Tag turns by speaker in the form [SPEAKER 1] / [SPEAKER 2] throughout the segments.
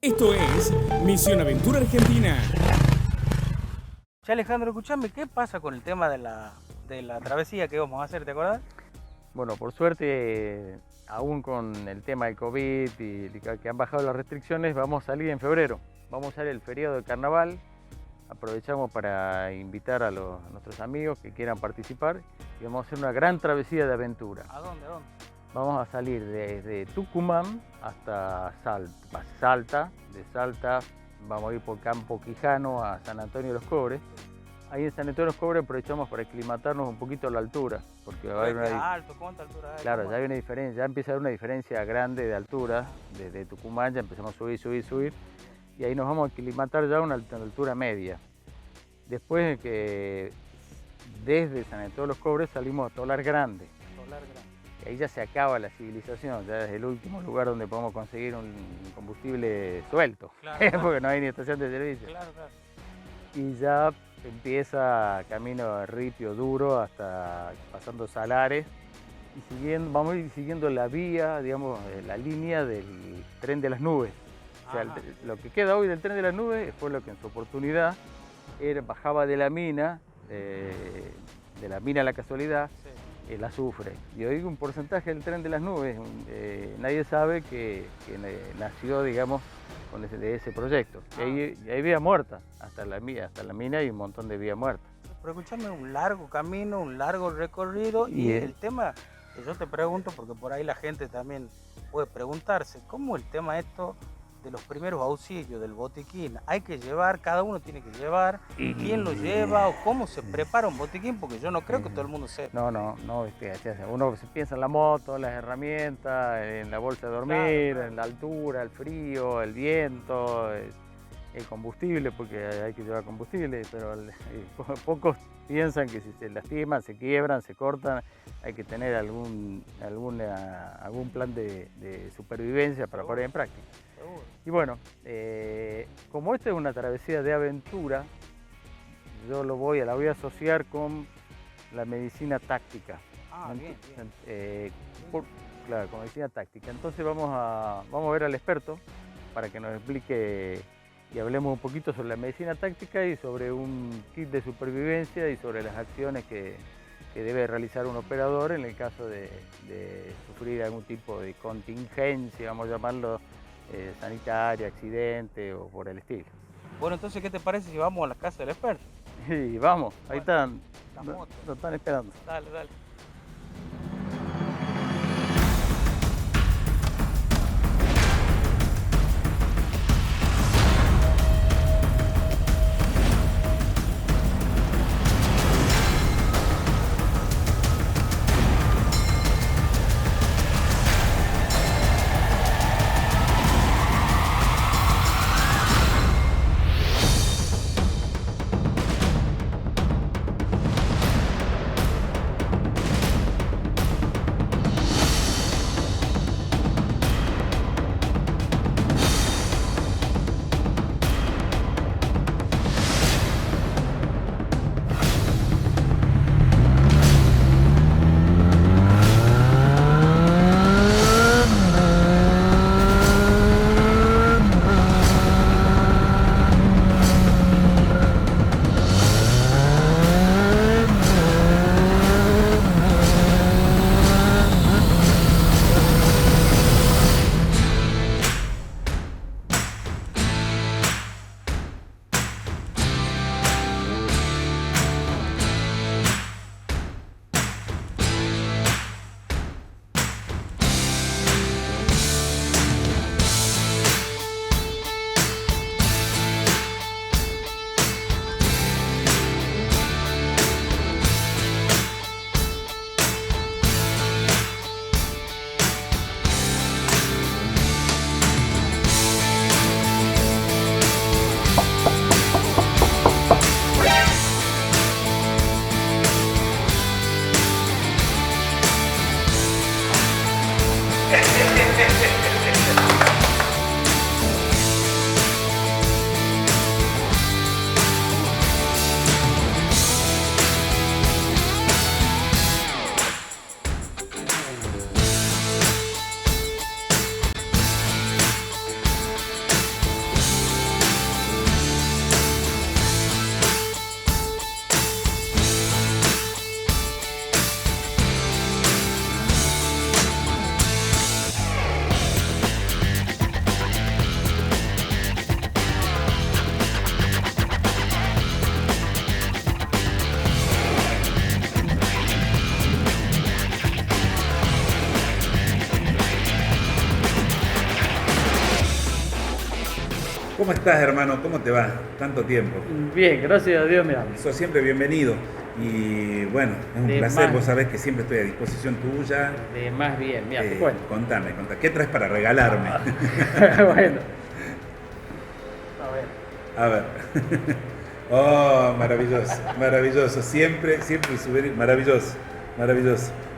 [SPEAKER 1] Esto es Misión Aventura Argentina.
[SPEAKER 2] Che, Alejandro, escuchame, ¿qué pasa con el tema de la travesía que vamos a hacer? ¿Te acordás?
[SPEAKER 3] Bueno, por suerte, aún con el tema del COVID y que han bajado las restricciones, vamos a salir en febrero. Vamos a usar el feriado de carnaval. Aprovechamos para invitar a nuestros amigos que quieran participar y vamos a hacer una gran travesía de aventura.
[SPEAKER 2] ¿A dónde?
[SPEAKER 3] Vamos a salir desde Tucumán hasta Salta. De Salta vamos a ir por Campo Quijano a San Antonio de los Cobres. Ahí en San Antonio de los Cobres aprovechamos para aclimatarnos un poquito a la altura. Porque va a haber
[SPEAKER 2] alto, ¿cuánta altura hay?
[SPEAKER 3] Claro, ya hay una diferencia, ya empieza a haber una diferencia grande de altura. Desde Tucumán ya empezamos a subir. Y ahí nos vamos a aclimatar ya a una altura media. Después de que desde San Antonio de los Cobres salimos a Tolar Grande. Y ahí ya se acaba la civilización, ya es el último lugar donde podemos conseguir un combustible suelto, claro. Porque no hay ni estación de servicio.
[SPEAKER 2] Claro.
[SPEAKER 3] Y ya empieza camino ripio duro hasta pasando Salares y vamos a ir siguiendo la vía, digamos, la línea del tren de las nubes. O sea, lo que queda hoy del tren de las nubes fue lo que en su oportunidad bajaba de la mina La Casualidad, sí, el azufre. Y hoy un porcentaje del tren de las nubes, nadie sabe que nació, digamos, de ese proyecto. Y hay vía muerta, hasta la mina hay un montón de vía muerta.
[SPEAKER 2] Pero escúchame, un largo camino, un largo recorrido y el tema que yo te pregunto, porque por ahí la gente también puede preguntarse, ¿cómo el tema esto de los primeros auxilios del botiquín? Hay que llevar, cada uno tiene que llevar, quién lo lleva o cómo se prepara un botiquín, porque yo no creo que todo el mundo sepa.
[SPEAKER 3] No, uno se piensa en la moto, las herramientas, en la bolsa de dormir, claro. En la altura, el frío, el viento, el combustible, porque hay que llevar combustible, pero pocos piensan que si se lastiman, se quiebran, se cortan, hay que tener algún plan de supervivencia para poner en práctica. Y bueno, como esta es una travesía de aventura, yo la voy a asociar con la medicina táctica.
[SPEAKER 2] Bien.
[SPEAKER 3] Claro, con medicina táctica. Entonces vamos a ver al experto para que nos explique y hablemos un poquito sobre la medicina táctica y sobre un kit de supervivencia y sobre las acciones que debe realizar un operador en el caso de sufrir algún tipo de contingencia, vamos a llamarlo, sanitaria, accidente o por el estilo.
[SPEAKER 2] Bueno, entonces, ¿qué te parece si vamos a la casa del experto?
[SPEAKER 3] Sí, vamos, ahí están, nos están esperando.
[SPEAKER 2] Dale.
[SPEAKER 4] ¿Cómo estás, hermano? ¿Cómo te va? Tanto tiempo.
[SPEAKER 3] Bien, gracias a Dios, mira.
[SPEAKER 4] Sos siempre bienvenido. Y bueno, es un placer. Vos sabés que siempre estoy a disposición tuya.
[SPEAKER 3] De más bien, mira, te cuento.
[SPEAKER 4] Contame. ¿Qué traes para regalarme?
[SPEAKER 3] Bueno.
[SPEAKER 4] A ver. Oh, maravilloso. Siempre subir. Maravilloso.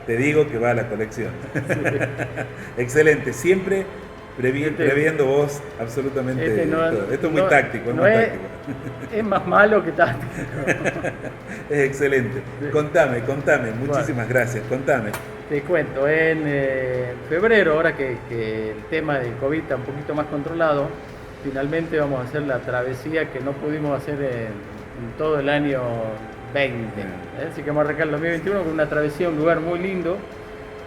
[SPEAKER 4] Te digo que va a la colección. Sí. Excelente. Siempre previendo vos absolutamente todo. Esto es muy táctico.
[SPEAKER 3] Es más malo que táctico.
[SPEAKER 4] Es excelente. Contame. Muchísimas gracias. Contame.
[SPEAKER 3] Te cuento, en febrero, ahora que el tema del COVID está un poquito más controlado, finalmente vamos a hacer la travesía que no pudimos hacer en todo el año 20. Así que vamos a arrancar el 2021 con una travesía a un lugar muy lindo,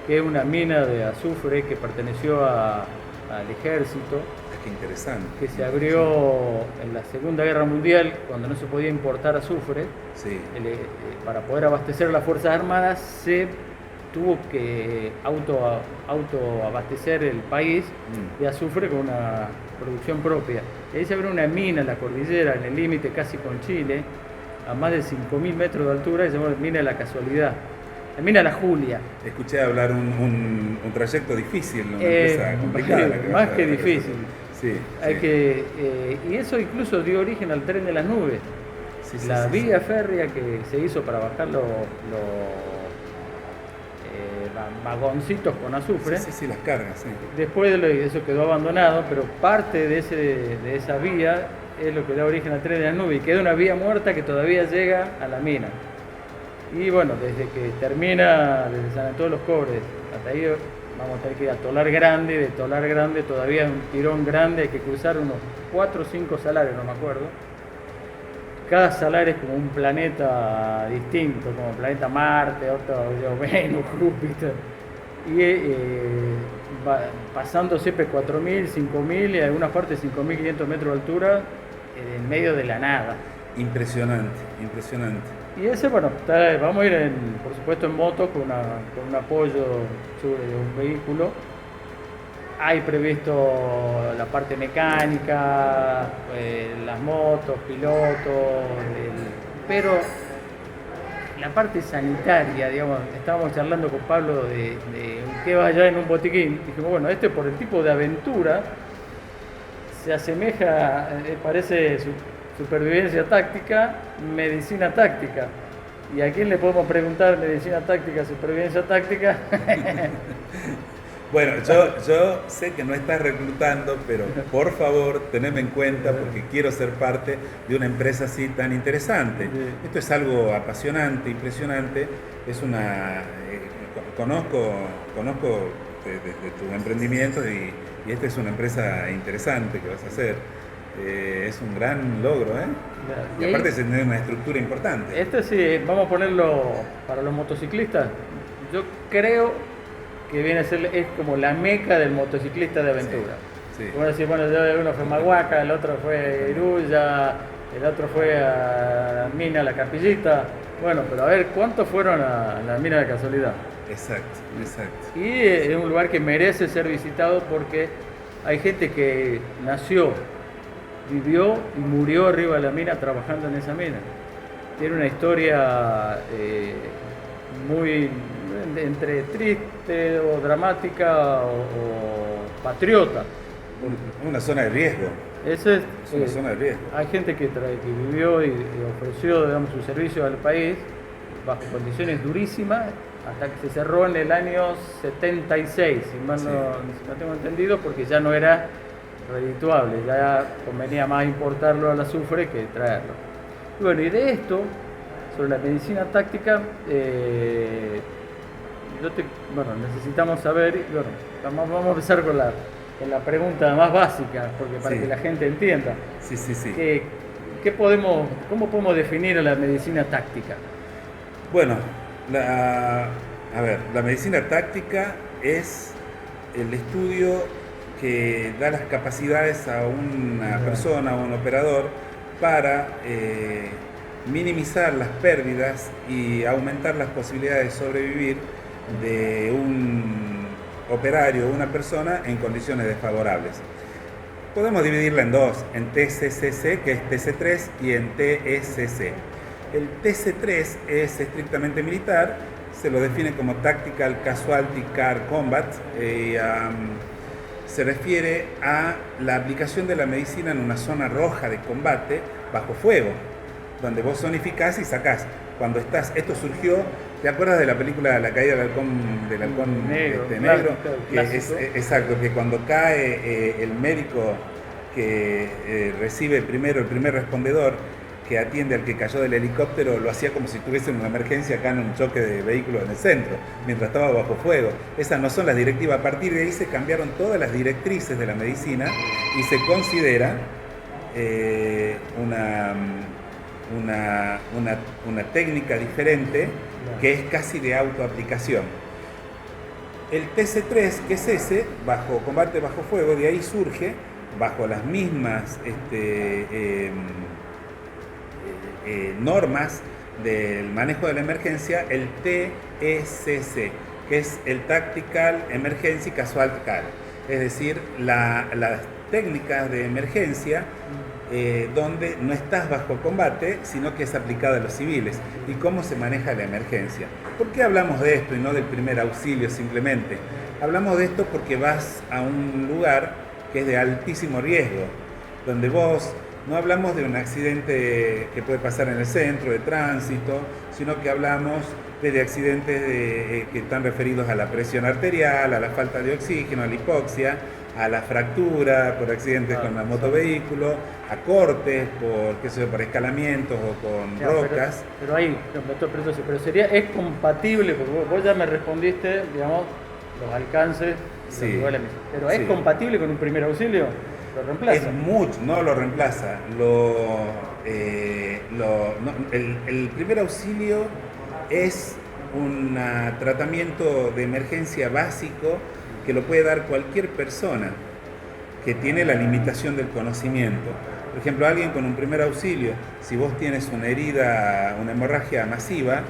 [SPEAKER 3] que es una mina de azufre que perteneció al ejército.
[SPEAKER 4] Qué interesante.
[SPEAKER 3] Que se abrió en la Segunda Guerra Mundial, cuando no se podía importar azufre.
[SPEAKER 4] Sí.
[SPEAKER 3] Para poder abastecer las Fuerzas Armadas se tuvo que autoabastecer el país de azufre con una producción propia. Y ahí se abrió una mina en la cordillera, en el límite casi con Chile, a más de 5.000 metros de altura, y se llama Mina de la Casualidad. La mina de la Julia.
[SPEAKER 4] Escuché hablar un trayecto difícil, ¿no? Una empresa complicada.
[SPEAKER 3] Más que difícil.
[SPEAKER 4] Sí,
[SPEAKER 3] y eso incluso dio origen al tren de las nubes. La vía férrea que se hizo para bajar los vagoncitos con azufre.
[SPEAKER 4] Sí, las cargas. Sí.
[SPEAKER 3] Después eso quedó abandonado, pero parte de esa vía es lo que da origen al tren de las nubes. Y queda una vía muerta que todavía llega a la mina. Y bueno, desde que termina, desde San Antonio de los Cobres hasta ahí, vamos a tener que ir a Tolar Grande. De Tolar Grande todavía es un tirón grande, hay que cruzar unos 4 o 5 salarios, no me acuerdo. Cada salario es como un planeta distinto, como el planeta Marte, otro Venus, Júpiter. Y pasando siempre 4.000, 5.000 y en algunas partes 5.500 metros de altura en medio de la nada.
[SPEAKER 4] Impresionante.
[SPEAKER 3] Y ese, bueno, vamos a ir, por supuesto, en moto con un apoyo sobre un vehículo. Hay previsto la parte mecánica, las motos, pilotos, pero la parte sanitaria, digamos, estábamos charlando con Pablo de qué va allá en un botiquín. Dijimos, bueno, por el tipo de aventura se asemeja, parece supervivencia táctica, medicina táctica. ¿Y a quién le podemos preguntar medicina táctica, supervivencia táctica?
[SPEAKER 4] Bueno, yo sé que no estás reclutando, pero por favor, teneme en cuenta porque quiero ser parte de una empresa así tan interesante. Sí. Esto es algo apasionante, impresionante. Conozco de tus emprendimientos y esta es una empresa interesante que vas a hacer. Es un gran logro, ¿eh? Y aparte se tiene una estructura importante.
[SPEAKER 3] Sí, vamos a ponerlo para los motociclistas. Yo creo que viene a ser, es como la meca del motociclista de aventura. Sí. Uno decir, bueno, uno fue a Mahuaca, el otro fue a Iruya, el otro fue a Mina, la Capillita. Bueno, pero a ver, ¿cuántos fueron a la Mina de Casualidad?
[SPEAKER 4] Exacto.
[SPEAKER 3] Y es un lugar que merece ser visitado porque hay gente que nació, vivió y murió arriba de la mina trabajando en esa mina. Tiene una historia muy entre triste o dramática o patriota.
[SPEAKER 4] Una zona de riesgo.
[SPEAKER 3] Es una zona de riesgo. Hay gente que vivió y ofreció, digamos, su servicio al país bajo condiciones durísimas hasta que se cerró en el año 76, si mal no tengo entendido, porque ya no era redituable, ya convenía más importarlo al azufre que traerlo. Y bueno, y de esto, sobre la medicina táctica, necesitamos saber, vamos a empezar con la pregunta más básica, porque para que la gente entienda.
[SPEAKER 4] Sí.
[SPEAKER 3] ¿Cómo podemos definir a la medicina táctica?
[SPEAKER 4] Bueno, la medicina táctica es el estudio que da las capacidades a una persona, a un operador, para minimizar las pérdidas y aumentar las posibilidades de sobrevivir de un operario o una persona en condiciones desfavorables. podemos dividirla en dos, en TCCC, que es TC3, y en TSC. El TC3 es estrictamente militar, se lo define como Tactical Casualty Car Combat, se refiere a la aplicación de la medicina en una zona roja de combate bajo fuego, donde vos zonificás y sacás. Cuando estás, esto surgió, ¿te acuerdas de la película La caída del halcón negro?
[SPEAKER 3] Claro,
[SPEAKER 4] Que exacto, que cuando cae el médico que recibe primero el primer respondedor, que atiende al que cayó del helicóptero, lo hacía como si estuviese en una emergencia acá en un choque de vehículos en el centro, mientras estaba bajo fuego. Esas no son las directivas. A partir de ahí se cambiaron todas las directrices de la medicina y se considera una técnica diferente que es casi de autoaplicación. El TC3, que es ese, bajo combate bajo fuego, de ahí surge, bajo las mismas normas del manejo de la emergencia, el TECC, que es el Tactical Emergency Casualty Care, es decir, las técnicas de emergencia donde no estás bajo combate, sino que es aplicada a los civiles. ¿Y cómo se maneja la emergencia? ¿Por qué hablamos de esto y no del primer auxilio simplemente? Hablamos de esto porque vas a un lugar que es de altísimo riesgo, donde vos no hablamos de un accidente que puede pasar en el centro de tránsito, sino que hablamos de accidentes que están referidos a la presión arterial, a la falta de oxígeno, a la hipoxia, a la fractura por accidentes con el motovehículo, a cortes por escalamientos o con rocas.
[SPEAKER 3] Pero ahí, pero sería, es compatible, porque vos ya me respondiste, digamos, los alcances,
[SPEAKER 4] sí,
[SPEAKER 3] pero ¿es compatible con un primer auxilio? ¿Lo reemplaza?
[SPEAKER 4] Es mucho, no lo reemplaza. El primer auxilio es un tratamiento de emergencia básico que lo puede dar cualquier persona que tiene la limitación del conocimiento. Por ejemplo, alguien con un primer auxilio, si vos tienes una herida, una hemorragia masiva,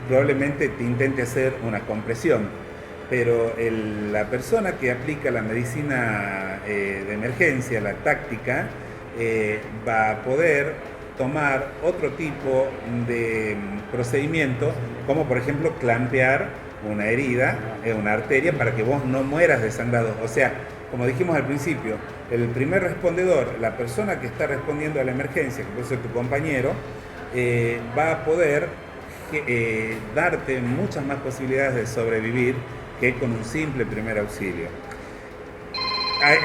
[SPEAKER 4] probablemente te intente hacer una compresión. Pero la persona que aplica la medicina de emergencia, la táctica, va a poder tomar otro tipo de procedimiento, como por ejemplo clampear una herida, una arteria, para que vos no mueras desangrado. O sea, como dijimos al principio, el primer respondedor, la persona que está respondiendo a la emergencia, que puede ser tu compañero, va a poder darte muchas más posibilidades de sobrevivir que con un simple primer auxilio.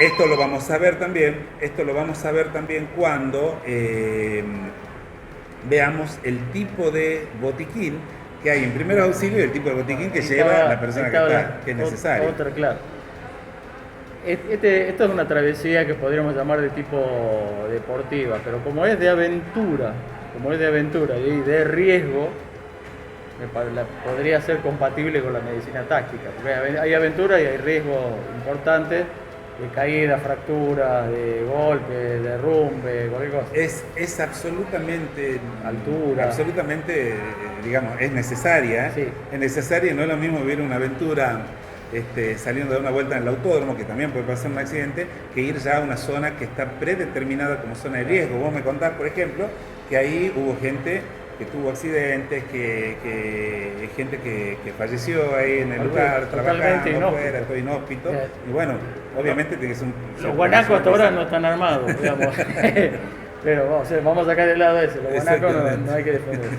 [SPEAKER 4] Esto lo vamos a ver también cuando veamos el tipo de botiquín que hay en primer auxilio y el tipo de botiquín que lleva la persona que es necesario.
[SPEAKER 3] Claro. Esta es una travesía que podríamos llamar de tipo deportiva, pero como es de aventura y de riesgo, podría ser compatible con la medicina táctica, porque hay aventura y hay riesgos importantes de caída, fractura, de golpe, derrumbe, cualquier cosa.
[SPEAKER 4] Es absolutamente
[SPEAKER 3] altura,
[SPEAKER 4] absolutamente, digamos, es necesaria.
[SPEAKER 3] Sí.
[SPEAKER 4] Es necesaria, no es lo mismo vivir una aventura saliendo de una vuelta en el autódromo, que también puede pasar un accidente, que ir ya a una zona que está predeterminada como zona de riesgo. Vos me contás, por ejemplo, que ahí hubo gente que tuvo accidentes, gente que falleció ahí en el lugar, trabajando fuera, todo inhóspito. Y bueno, obviamente tiene que ser
[SPEAKER 3] los guanacos hasta ahora no están armados, digamos. Pero vamos a sacar del lado ese, los guanacos no hay que defenderse.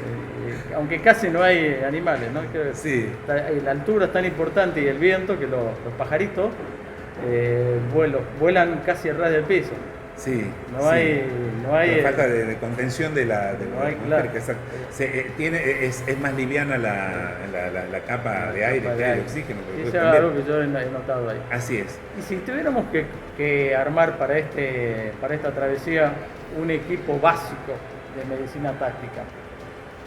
[SPEAKER 3] Aunque casi no hay animales, ¿no?
[SPEAKER 4] Sí.
[SPEAKER 3] La altura es tan importante y el viento que los pajaritos vuelan casi a ras del piso.
[SPEAKER 4] Sí,
[SPEAKER 3] no hay
[SPEAKER 4] falta de contención de la
[SPEAKER 3] claro.
[SPEAKER 4] Es más liviana la capa de aire que de oxígeno.
[SPEAKER 3] Eso es algo que yo he notado ahí.
[SPEAKER 4] Así es.
[SPEAKER 3] Y si tuviéramos que armar para esta travesía un equipo básico de medicina táctica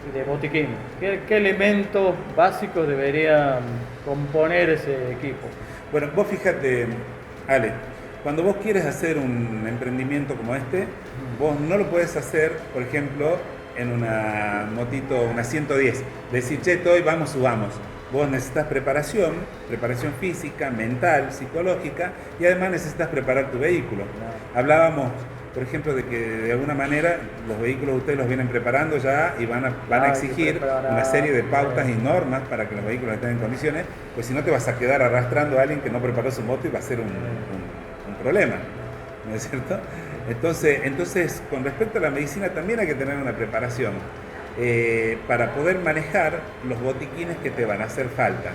[SPEAKER 3] y de botiquín, ¿qué elementos básicos deberían componer ese equipo?
[SPEAKER 4] Bueno, vos fíjate, Ale, cuando vos quieres hacer un emprendimiento como este, vos no lo podés hacer, por ejemplo, en una motito, una 110. Decir, che, hoy vamos, subamos. Vos necesitas preparación física, mental, psicológica, y además necesitas preparar tu vehículo. Hablábamos, por ejemplo, de que de alguna manera los vehículos ustedes los vienen preparando ya y van a exigir una serie de pautas y normas para que los vehículos estén en condiciones, pues si no te vas a quedar arrastrando a alguien que no preparó su moto y va a ser un problema, ¿no es cierto? Entonces, con respecto a la medicina también hay que tener una preparación para poder manejar los botiquines que te van a hacer falta.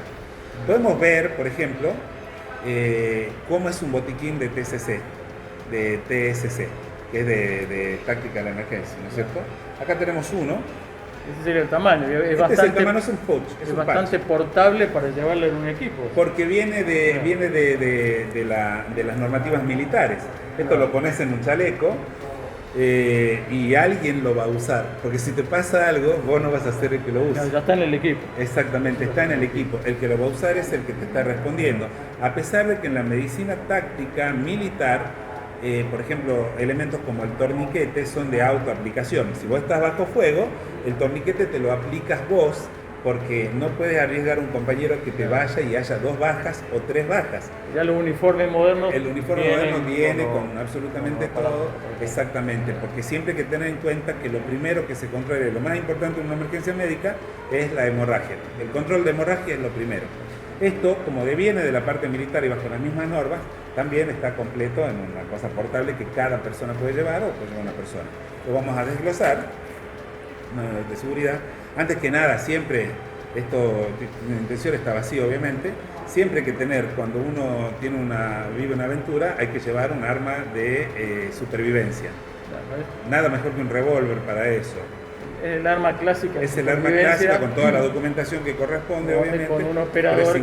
[SPEAKER 4] Podemos ver, por ejemplo, cómo es un botiquín de TSC, que es de táctica de la emergencia, ¿no es cierto? Acá tenemos uno.
[SPEAKER 3] Ese sería el tamaño. Es
[SPEAKER 4] el tamaño, es un pouch.
[SPEAKER 3] Es bastante portable para llevarlo en un equipo.
[SPEAKER 4] Porque viene de las normativas militares. Esto lo pones en un chaleco y alguien lo va a usar. Porque si te pasa algo, vos no vas a ser el que lo use.
[SPEAKER 3] Ya está en el equipo.
[SPEAKER 4] Exactamente, está en el equipo. El que lo va a usar es el que te está respondiendo. A pesar de que en la medicina táctica militar, por ejemplo, elementos como el torniquete son de autoaplicación. Si vos estás bajo fuego, el torniquete te lo aplicas vos porque no puedes arriesgar a un compañero que te vaya y haya 2 bajas o 3 bajas.
[SPEAKER 3] Ya los uniformes modernos.
[SPEAKER 4] El uniforme moderno viene con absolutamente todo, exactamente, porque siempre hay que tener en cuenta que lo primero que se controla, lo más importante en una emergencia médica, es la hemorragia. El control de hemorragia es lo primero. Esto, como deviene de la parte militar y bajo las mismas normas, también está completo en una cosa portable que cada persona puede llevar o puede llevar una persona. Lo vamos a desglosar de seguridad. Antes que nada, siempre, esto, la intención está vacío obviamente, siempre hay que tener, cuando uno vive una aventura, hay que llevar un arma de supervivencia. Nada mejor que un revólver para eso.
[SPEAKER 3] El arma clásica.
[SPEAKER 4] Es el arma clásica con toda la documentación que corresponde, obviamente,
[SPEAKER 3] con un operador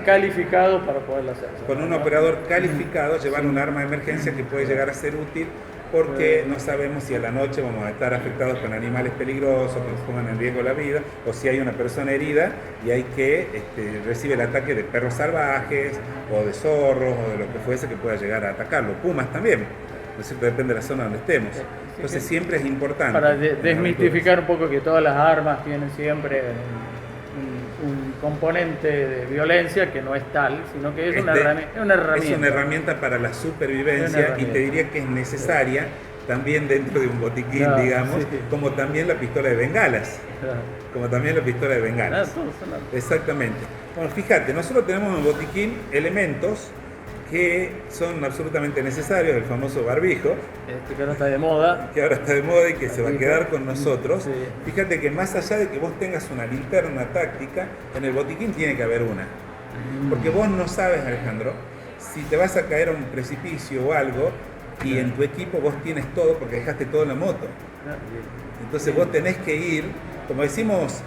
[SPEAKER 3] calificado para poderlo hacer.
[SPEAKER 4] Con un operador calificado, llevar un arma de emergencia que puede llegar a ser útil porque no sabemos si a la noche vamos a estar afectados con animales peligrosos que nos pongan en riesgo la vida, o si hay una persona herida y hay que recibe el ataque de perros salvajes o de zorros o de lo que fuese que pueda llegar a atacarlo. Pumas también, ¿no es cierto? Depende de la zona donde estemos. Entonces siempre es importante.
[SPEAKER 3] Para desmitificar un poco que todas las armas tienen siempre un componente de violencia que no es tal, sino que es una herramienta. Es
[SPEAKER 4] una herramienta para la supervivencia y te diría que es necesaria también dentro de un botiquín, digamos, como también la pistola de bengalas. Como también la pistola de bengalas. Exactamente. Bueno, fíjate, nosotros tenemos en el botiquín elementos que son absolutamente necesarios, el famoso barbijo,
[SPEAKER 3] que ahora está de moda.
[SPEAKER 4] Que ahora está de moda y que se va a quedar con nosotros. Sí. Fíjate que más allá de que vos tengas una linterna táctica, en el botiquín tiene que haber una. Porque vos no sabes, Alejandro, si te vas a caer a un precipicio o algo y en tu equipo vos tienes todo porque dejaste todo en la moto. Entonces vos tenés que ir, como decimos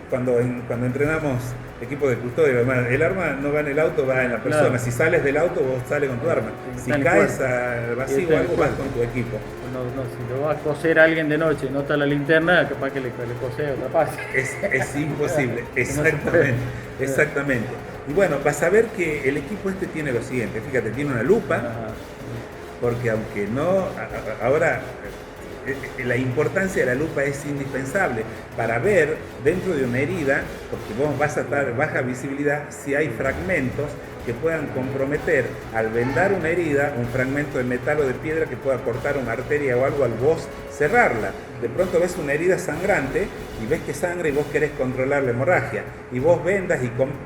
[SPEAKER 4] cuando entrenamos equipo de custodia, el arma no va en el auto, va en la persona. Si sales del auto, vos sales con tu arma. Si caes al vacío o algo, vas con tu equipo.
[SPEAKER 3] Si lo va a coser a alguien de noche y no está la linterna, capaz que le cosee otra parte.
[SPEAKER 4] Es imposible, exactamente. Y bueno, vas a ver que el equipo tiene lo siguiente, fíjate, tiene una lupa, porque aunque no, ahora la importancia de la lupa es indispensable para ver dentro de una herida, porque vos vas a estar baja visibilidad, si hay fragmentos que puedan comprometer al vendar una herida, un fragmento de metal o de piedra que pueda cortar una arteria o algo al vos cerrarla. De pronto ves una herida sangrante y ves que sangra y vos querés controlar la hemorragia y vos vendas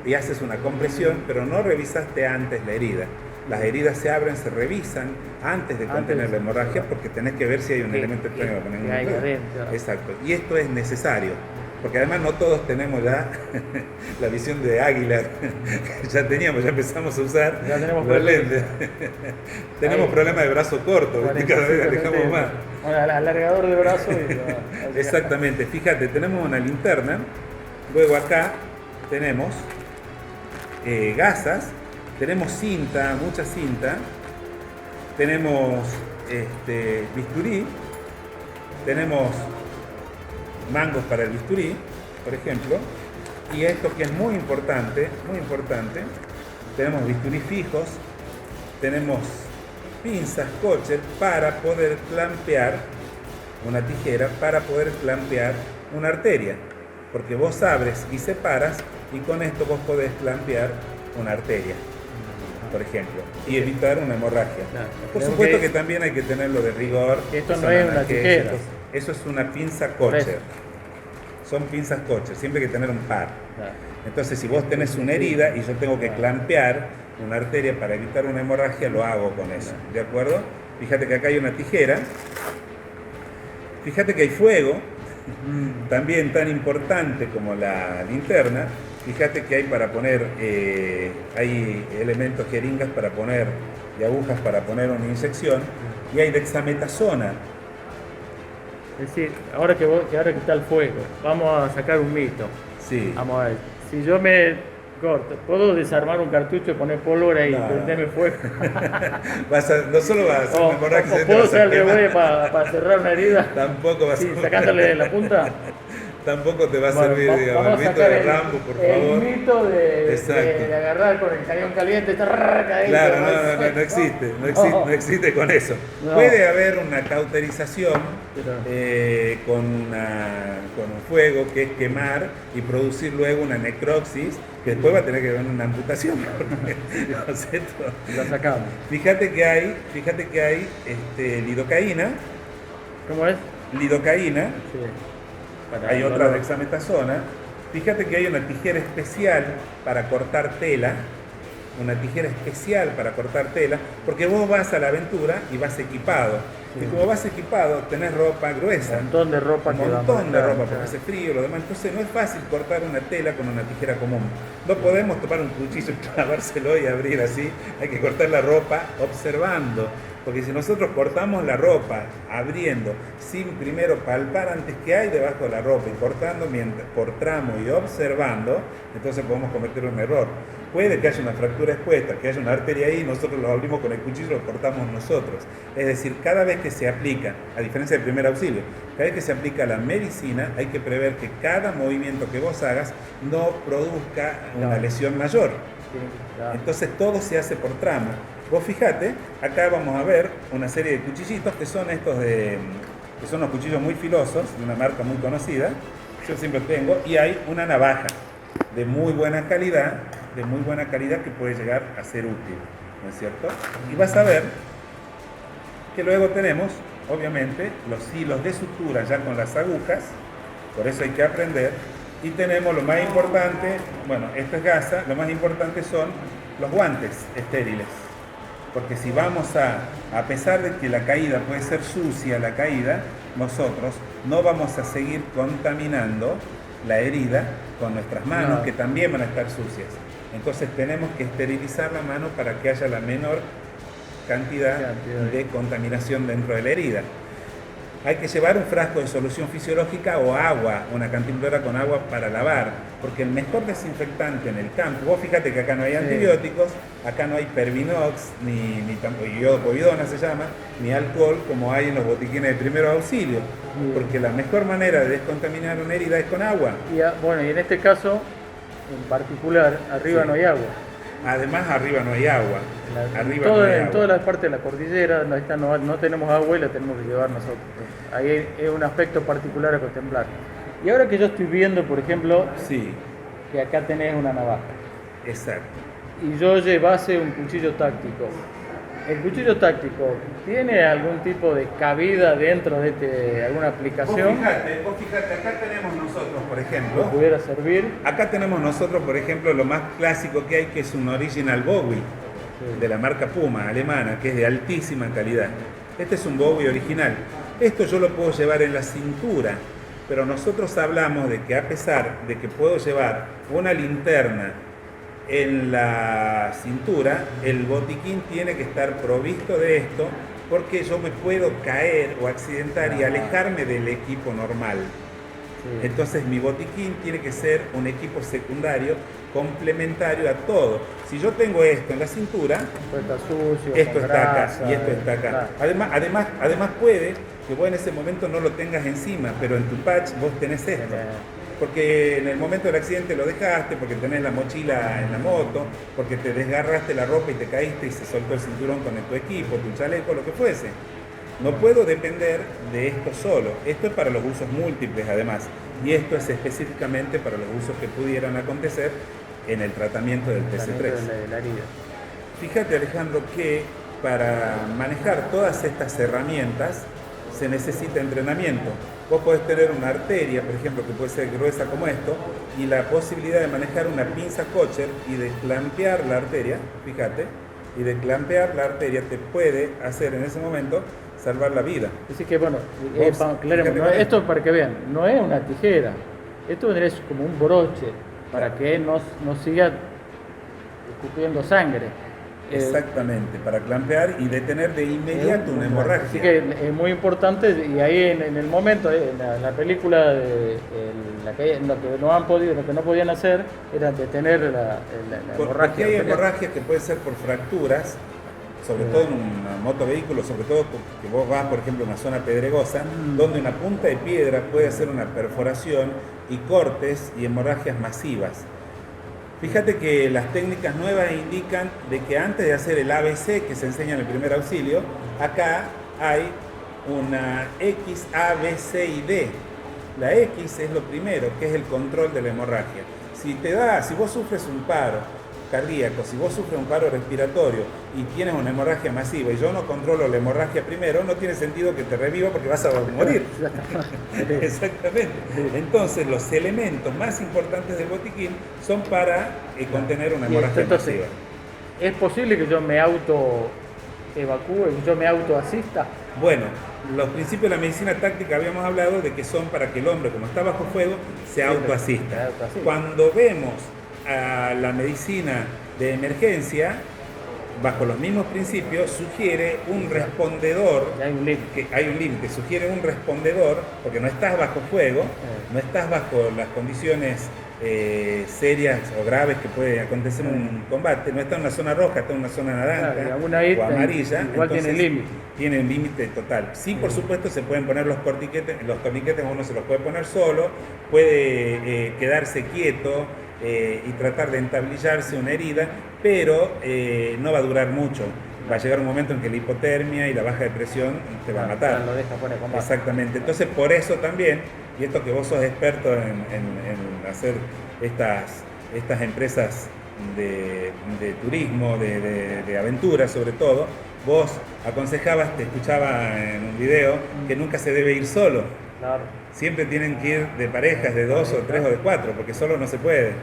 [SPEAKER 4] y haces una compresión, pero no revisaste antes la herida. Las heridas se abren, se revisan antes de contener la hemorragia porque tenés que ver si hay un elemento extraño para poner en el. Exacto. Y esto es necesario, porque además no todos tenemos ya la visión de águila. Ya empezamos a usar los lentes. Tenemos problemas de brazo corto, cada vez alejamos más.
[SPEAKER 3] Alargador de brazo.
[SPEAKER 4] Exactamente. Fíjate, tenemos una linterna, luego acá tenemos gasas. Tenemos cinta, mucha cinta, tenemos bisturí, tenemos mangos para el bisturí, por ejemplo, y esto que es muy importante, tenemos bisturí fijos, tenemos pinzas Kosher para poder clampear, una tijera para poder clampear una arteria, porque vos abres y separas y con esto vos podés clampear una arteria. por ejemplo, y evitar una hemorragia.
[SPEAKER 3] Claro.
[SPEAKER 4] Por
[SPEAKER 3] Creo
[SPEAKER 4] supuesto
[SPEAKER 3] que
[SPEAKER 4] que también hay que tenerlo de rigor.
[SPEAKER 3] esto no
[SPEAKER 4] son
[SPEAKER 3] es una
[SPEAKER 4] analgésicos.
[SPEAKER 3] tijera.
[SPEAKER 4] Eso es una pinza
[SPEAKER 3] Por eso.
[SPEAKER 4] Kosher. Son pinzas Kosher, siempre hay que tener un par.
[SPEAKER 3] Claro.
[SPEAKER 4] Entonces, si vos tenés una herida y yo tengo que clampear una arteria para evitar una hemorragia, lo hago con eso, ¿de acuerdo? Fíjate que acá hay una tijera, fíjate que hay fuego, también tan importante como la linterna. Fíjate que hay para poner, hay elementos, jeringas para poner y agujas para poner una inyección, y hay dexametasona.
[SPEAKER 3] Es decir, ahora que está el fuego, vamos a sacar un mito.
[SPEAKER 4] Sí.
[SPEAKER 3] Vamos a ver, si yo me corto, ¿puedo desarmar un cartucho y poner pólvora y
[SPEAKER 4] No.
[SPEAKER 3] prenderme fuego?
[SPEAKER 4] No solo vas a hacer una hemorragia,
[SPEAKER 3] o
[SPEAKER 4] se te
[SPEAKER 3] puedo
[SPEAKER 4] vas a
[SPEAKER 3] usar el
[SPEAKER 4] quemar.
[SPEAKER 3] revólver para cerrar una herida.
[SPEAKER 4] Tampoco vas
[SPEAKER 3] Sí,
[SPEAKER 4] a...
[SPEAKER 3] sacándole la punta.
[SPEAKER 4] Tampoco te va a
[SPEAKER 3] Bueno,
[SPEAKER 4] servir, digamos,
[SPEAKER 3] vamos
[SPEAKER 4] el
[SPEAKER 3] a
[SPEAKER 4] mito
[SPEAKER 3] sacar
[SPEAKER 4] de Rambo, por
[SPEAKER 3] el
[SPEAKER 4] favor.
[SPEAKER 3] mito de
[SPEAKER 4] Exacto.
[SPEAKER 3] agarrar con el cañón caliente. Caer,
[SPEAKER 4] Claro, no existe con eso.
[SPEAKER 3] No.
[SPEAKER 4] Puede haber una cauterización
[SPEAKER 3] Pero-
[SPEAKER 4] con un fuego, que es quemar y producir luego una necropsis, que después va a tener que haber una amputación. Porque, ¿no es cierto?
[SPEAKER 3] La sacamos.
[SPEAKER 4] Fíjate que hay lidocaína,
[SPEAKER 3] ¿Cómo es?
[SPEAKER 4] lidocaína,
[SPEAKER 3] Sí. Para
[SPEAKER 4] hay
[SPEAKER 3] el
[SPEAKER 4] otra
[SPEAKER 3] dolor.
[SPEAKER 4] dexametasona. Fíjate que hay una tijera especial para cortar tela, porque vos vas a la aventura y vas equipado.
[SPEAKER 3] Sí.
[SPEAKER 4] Y como vas equipado, tenés ropa gruesa.
[SPEAKER 3] Un montón de ropa
[SPEAKER 4] Un
[SPEAKER 3] que va a
[SPEAKER 4] montón de
[SPEAKER 3] marcar,
[SPEAKER 4] ropa, porque
[SPEAKER 3] claro.
[SPEAKER 4] hace frío, lo demás. Entonces no es fácil cortar una tela con una tijera común. No podemos tomar un cuchillo y clavárselo y abrir así. Hay que cortar la ropa observando. Porque si nosotros cortamos la ropa abriendo, sin primero palpar antes qué hay debajo de la ropa y cortando por tramo y observando, entonces podemos cometer un error. Puede que haya una fractura expuesta, que haya una arteria ahí, nosotros lo abrimos con el cuchillo y lo cortamos nosotros. Es decir, cada vez que se aplica, a diferencia del primer auxilio, cada vez que se aplica la medicina, hay que prever que cada movimiento que vos hagas no produzca una lesión mayor.
[SPEAKER 3] Sí, claro.
[SPEAKER 4] Entonces todo se hace por tramo. Vos fijate, acá vamos a ver una serie de cuchillitos que son que son unos cuchillos muy filosos, de una marca muy conocida, yo siempre tengo, y hay una navaja de muy buena calidad que puede llegar a ser útil, ¿no es cierto? Y vas a ver que luego tenemos, obviamente, los hilos de sutura ya con las agujas, por eso hay que aprender, y tenemos lo más importante, bueno, esto es gasa, lo más importante son los guantes estériles. Porque si vamos a pesar de que la caída puede ser sucia, la caída, nosotros no vamos a seguir contaminando la herida con nuestras manos,
[SPEAKER 3] No.
[SPEAKER 4] que también van a estar sucias. Entonces tenemos que esterilizar la mano para que haya la menor cantidad de contaminación dentro de la herida. Hay que llevar un frasco de solución fisiológica o agua, una cantimplora con agua para lavar, porque el mejor desinfectante en el campo, vos fíjate que acá no hay antibióticos, acá no hay Pervinox, ni tampoco iodopovidona se llama, ni alcohol como hay en los botiquines de primer auxilio, porque la mejor manera de descontaminar una herida es con agua.
[SPEAKER 3] Bueno, y en este caso, en particular, arriba
[SPEAKER 4] Sí.
[SPEAKER 3] no hay agua.
[SPEAKER 4] Además arriba no hay agua,
[SPEAKER 3] En toda la parte de la cordillera no tenemos agua y la tenemos que llevar nosotros. Ahí es un aspecto particular a contemplar. Y ahora que yo estoy viendo, por ejemplo,
[SPEAKER 4] Sí,
[SPEAKER 3] que acá tenés una navaja
[SPEAKER 4] exacto.
[SPEAKER 3] y yo llevase un cuchillo táctico, ¿el cuchillo táctico tiene algún tipo de cabida dentro de alguna aplicación
[SPEAKER 4] Vos fijate, acá tenemos nosotros, por
[SPEAKER 3] que
[SPEAKER 4] ejemplo,
[SPEAKER 3] pudiera servir?
[SPEAKER 4] acá tenemos nosotros, por ejemplo, lo más clásico que hay, que es un Original Bowie, de la marca Puma, alemana, que es de altísima calidad. Este es un Bowie original. Esto yo lo puedo llevar en la cintura, pero nosotros hablamos de que a pesar de que puedo llevar una linterna en la cintura, el botiquín tiene que estar provisto de esto, porque yo me puedo caer o accidentar y alejarme del equipo normal.
[SPEAKER 3] Sí.
[SPEAKER 4] Entonces mi botiquín tiene que ser un equipo secundario complementario a todo. Si yo tengo esto en la cintura,
[SPEAKER 3] Esto está sucio,
[SPEAKER 4] esto
[SPEAKER 3] con
[SPEAKER 4] está acá
[SPEAKER 3] grasa,
[SPEAKER 4] y esto está acá.
[SPEAKER 3] claro.
[SPEAKER 4] Además puede que vos en ese momento no lo tengas encima, pero en tu patch vos tenés esto. Porque en el momento del accidente lo dejaste, porque tenés la mochila en la moto, porque te desgarraste la ropa y te caíste y se soltó el cinturón con tu equipo, tu chaleco, lo que fuese. No puedo depender de esto solo. Esto es para los usos múltiples además. Y esto es específicamente para los usos que pudieran acontecer en el tratamiento del TC3.
[SPEAKER 3] De la herida.
[SPEAKER 4] Fíjate, Alejandro, que para manejar todas estas herramientas se necesita entrenamiento. Vos podés tener una arteria, por ejemplo, que puede ser gruesa como esto, y la posibilidad de manejar una pinza Kosher y de clampear la arteria, fíjate, y de clampear la arteria te puede hacer en ese momento salvar la vida.
[SPEAKER 3] Así que bueno,
[SPEAKER 4] Fíjate,
[SPEAKER 3] esto para que vean, no es una tijera, esto vendría como un broche para que no siga escupiendo sangre.
[SPEAKER 4] Exactamente, para clampear y detener de inmediato una hemorragia.
[SPEAKER 3] Así que es muy importante, y ahí en el momento, en la película, lo que no han podido, lo que no podían hacer era detener la hemorragia.
[SPEAKER 4] Porque hay hemorragias que pueden ser por fracturas, sobre todo en un motovehículo, sobre todo que vos vas, por ejemplo, en una zona pedregosa, donde una punta de piedra puede hacer una perforación y cortes y hemorragias masivas. Fíjate que las técnicas nuevas indican de que antes de hacer el ABC que se enseña en el primer auxilio, acá hay una X, A, B, C y D. La X es lo primero, que es el control de la hemorragia. Si vos sufres un paro cardíaco, si vos sufres un paro respiratorio y tienes una hemorragia masiva y yo no controlo la hemorragia primero, no tiene sentido que te reviva porque vas a morir. Exactamente. Entonces los elementos más importantes del botiquín son para contener una hemorragia masiva.
[SPEAKER 3] ¿Es posible que yo me auto evacúe, que yo me autoasista?
[SPEAKER 4] Bueno, los principios de la medicina táctica habíamos hablado de que son para que el hombre, como está bajo fuego, se autoasista. Cuando vemos a la medicina de emergencia, bajo los mismos principios, sugiere un respondedor, hay un límite, sugiere un respondedor, porque no estás bajo fuego, no estás bajo las condiciones serias o graves que puede acontecer en un combate, no está en una zona roja, está en una zona naranja o amarilla,
[SPEAKER 3] igual tiene límite.
[SPEAKER 4] Tiene un límite total. Sí, por supuesto, se pueden poner los torniquetes uno se los puede poner solo, puede quedarse quieto, y tratar de entablillarse una herida, pero no va a durar mucho. Va a llegar un momento en que la hipotermia y la baja de presión te va a matar.
[SPEAKER 3] Lo deja fuera de combate.
[SPEAKER 4] Exactamente. Entonces, por eso también, y esto que vos sos experto en hacer estas empresas de turismo, de aventura sobre todo, vos aconsejabas, te escuchaba en un video, que nunca se debe ir solo.
[SPEAKER 3] Claro.
[SPEAKER 4] Siempre tienen que ir de parejas, de 2 o 3 o de 4, porque solo no se puede,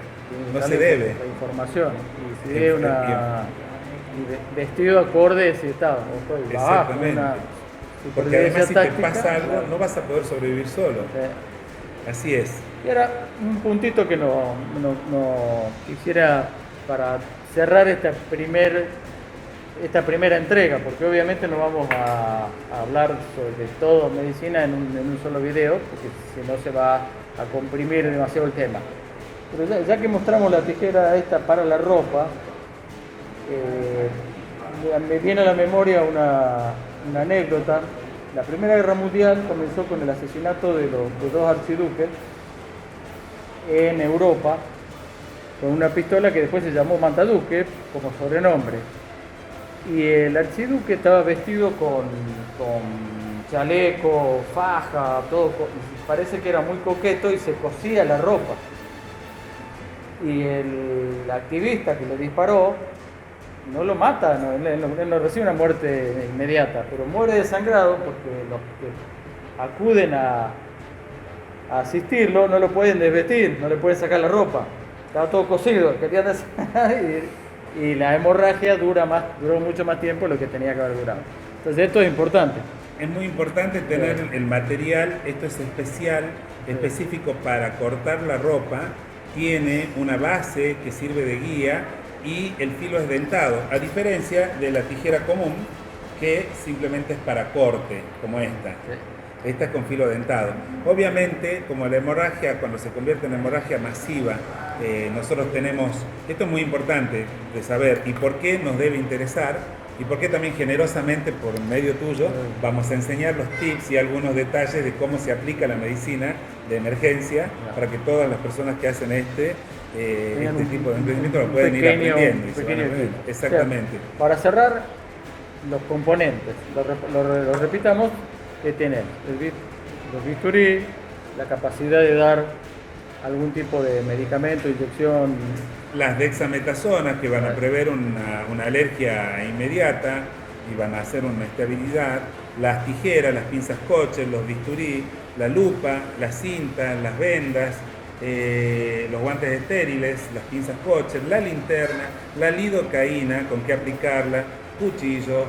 [SPEAKER 4] no se debe.
[SPEAKER 3] La información, y si es vestido acorde si está, o estoy bajo,
[SPEAKER 4] porque además si te pasa algo, no vas a poder sobrevivir solo. Así es.
[SPEAKER 3] Y ahora un puntito que no quisiera para cerrar esta primera entrega, porque obviamente no vamos a hablar sobre todo medicina en un solo video, porque si no se va a comprimir demasiado el tema. Pero ya que mostramos la tijera esta para la ropa, me viene a la memoria una anécdota. La Primera Guerra Mundial comenzó con el asesinato de dos archiduques en Europa, con una pistola que después se llamó Mantaduque como sobrenombre. Y el archiduque estaba vestido con chaleco, faja, todo, parece que era muy coqueto y se cosía la ropa. Y el activista que le disparó no lo mata, él no recibe una muerte inmediata, pero muere desangrado porque los que acuden a asistirlo no lo pueden desvestir, no le pueden sacar la ropa, estaba todo cosido, querían y la hemorragia duró mucho más tiempo de lo que tenía que haber durado. Entonces esto es importante.
[SPEAKER 4] Es muy importante tener el material, esto es específico para cortar la ropa, tiene una base que sirve de guía y el filo es dentado, a diferencia de la tijera común que simplemente es para corte, como esta. Esta es con filo dentado. Obviamente, como la hemorragia, cuando se convierte en hemorragia masiva, nosotros tenemos, esto es muy importante de saber, y por qué nos debe interesar, y por qué también generosamente, por medio tuyo, vamos a enseñar los tips y algunos detalles de cómo se aplica la medicina de emergencia, para que todas las personas que hacen este tipo de emprendimiento lo pueden ir aprendiendo. Exactamente.
[SPEAKER 3] Para cerrar, los componentes, lo repitamos, que tienen los bisturí, la capacidad de dar algún tipo de medicamento, inyección
[SPEAKER 4] las dexametazonas que van a prever una alergia inmediata y van a hacer una estabilidad, las tijeras, las pinzas coches, los bisturí, la lupa, las cintas, las vendas, los guantes estériles, las pinzas coches, la linterna, la lidocaína con que aplicarla, cuchillos,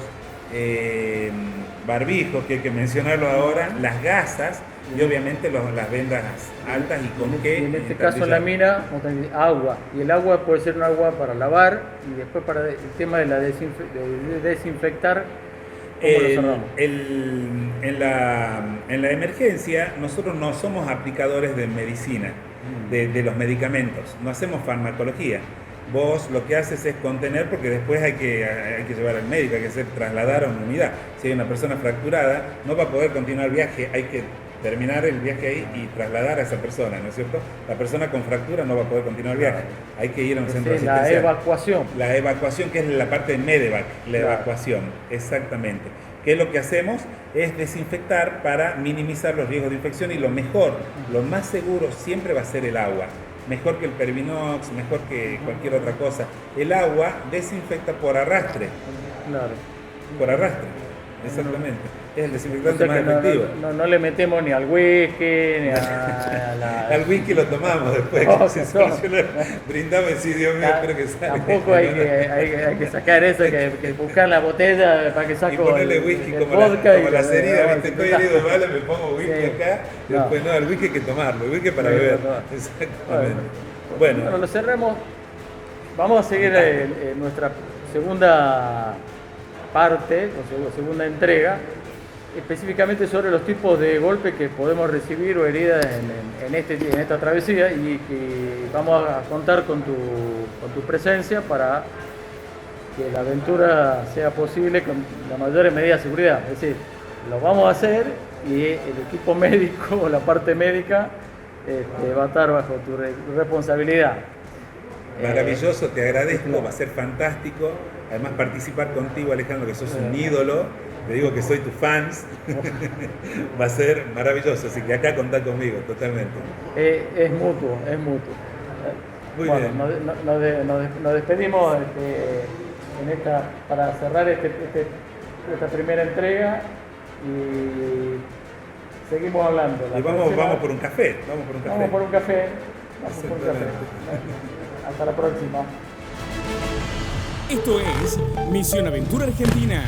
[SPEAKER 4] barbijos, que hay que mencionarlo ahora, las gasas y obviamente las vendas altas y con qué.
[SPEAKER 3] Y en este caso en la mina, agua. Y el agua puede ser un agua para lavar y después para el tema de desinfectar. ¿Cómo lo cerramos?
[SPEAKER 4] En la emergencia nosotros no somos aplicadores de medicina, de los medicamentos, no hacemos farmacología. Vos lo que haces es contener porque después hay que llevar al médico, hay que trasladar a una unidad. Si hay una persona fracturada, no va a poder continuar el viaje, hay que terminar el viaje ahí y trasladar a esa persona, ¿no es cierto? La persona con fractura no va a poder continuar el viaje, hay que ir a un centro asistencial.
[SPEAKER 3] La evacuación.
[SPEAKER 4] La evacuación, que es la parte de Medevac, la evacuación, exactamente. ¿Qué es lo que hacemos? Es desinfectar para minimizar los riesgos de infección y lo mejor, lo más seguro siempre va a ser el agua. Mejor que el Pervinox, mejor que cualquier otra cosa. El agua desinfecta por arrastre.
[SPEAKER 3] Claro.
[SPEAKER 4] Por arrastre, exactamente. Es el desinfectante más efectivo.
[SPEAKER 3] No le metemos ni al whisky, ni a la...
[SPEAKER 4] Al whisky lo tomamos después.
[SPEAKER 3] No,
[SPEAKER 4] Brindamos y sí, Dios mío, espero que salga.
[SPEAKER 3] Tampoco hay que sacar eso, que buscar la botella para que saco
[SPEAKER 4] y ponerle whisky como las heridas, ¿viste? Estoy herido, ¿vale? Me pongo whisky acá. Y después no, el whisky hay que tomarlo, el whisky para beber. Exactamente.
[SPEAKER 3] Bueno, lo cerramos. Vamos a seguir nuestra segunda parte, o segunda entrega, específicamente sobre los tipos de golpes que podemos recibir o heridas en esta travesía, y que vamos a contar con tu presencia para que la aventura sea posible con la mayor medida de seguridad. Es decir, lo vamos a hacer y el equipo médico o la parte médica va a estar bajo tu responsabilidad.
[SPEAKER 4] Maravilloso, te agradezco, va a ser fantástico. Además, participar contigo, Alejandro, que sos un ídolo. Te digo que soy tu fans. Va a ser maravilloso, así que acá contá conmigo, totalmente.
[SPEAKER 3] Es mutuo, es mutuo.
[SPEAKER 4] Muy
[SPEAKER 3] bueno,
[SPEAKER 4] bien.
[SPEAKER 3] Nos despedimos para cerrar esta primera entrega y seguimos hablando.
[SPEAKER 4] Y vamos por un café.
[SPEAKER 3] Vamos por un café. Hasta la próxima.
[SPEAKER 1] Esto es Misión Aventura Argentina.